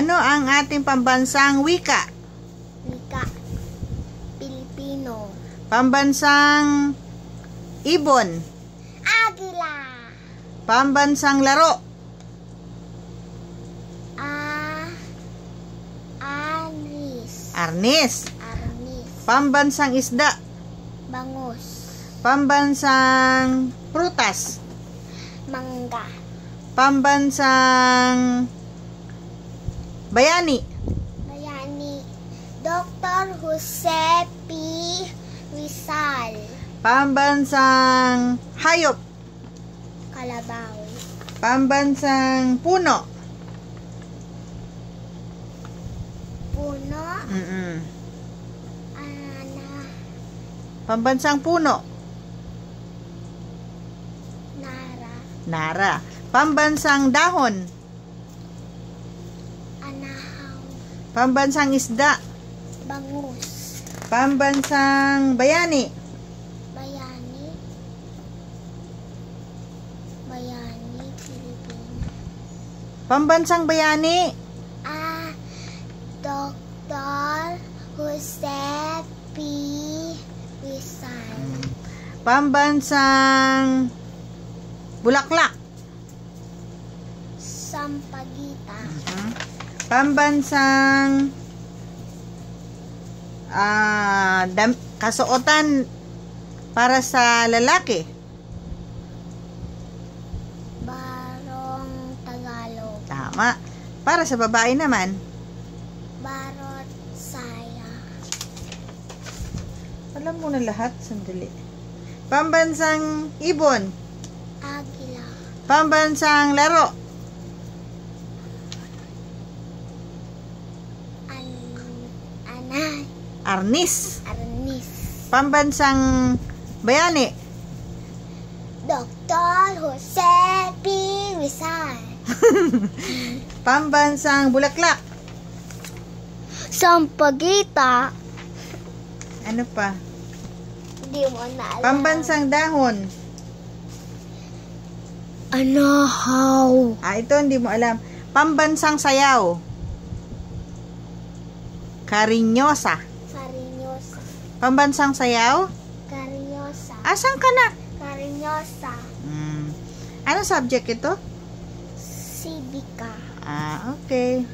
Ano ang ating pambansang wika? Wika. Pilipino. Pambansang ibon. Agila. Pambansang laro. Arnis. Arnis. Pambansang isda. Bangus. Pambansang prutas. Mangga. Pambansang bayani. Bayani. Dr. Jose P. Rizal. Pambansang hayop. Kalabaw. Pambansang puno. Puno. Pambansang puno. Nara. Nara. Pambansang dahon. Anahaw. Pambansang isda. Bangus. Pambansang bayani. Bayani. Bayani, Pilipinas. Pambansang bayani. Dr. Jose P. Rizal. Pambansang bulaklak. Sampaguita. Pambansang kasuotan para sa lalaki. Barong Tagalog. Tama. Para sa babae naman. Barot saya. Alam mo na lahat. Sandali. Pambansang ibon. Agila. Pambansang laro. Anay. Arnis. Arnis. Pambansang bayani. Dr. Jose P. Rizal. Pambansang bulaklak. Sampaguita. Ano pa? Hindi mo na alam. Pambansang dahon. Anahaw. Ito hindi mo alam. Pambansang sayaw. Karinyosa. Karinyosa. Pambansang sayaw? Karinyosa. Asan ka na? Karinyosa. Ano subject ito? Sibika. Okay.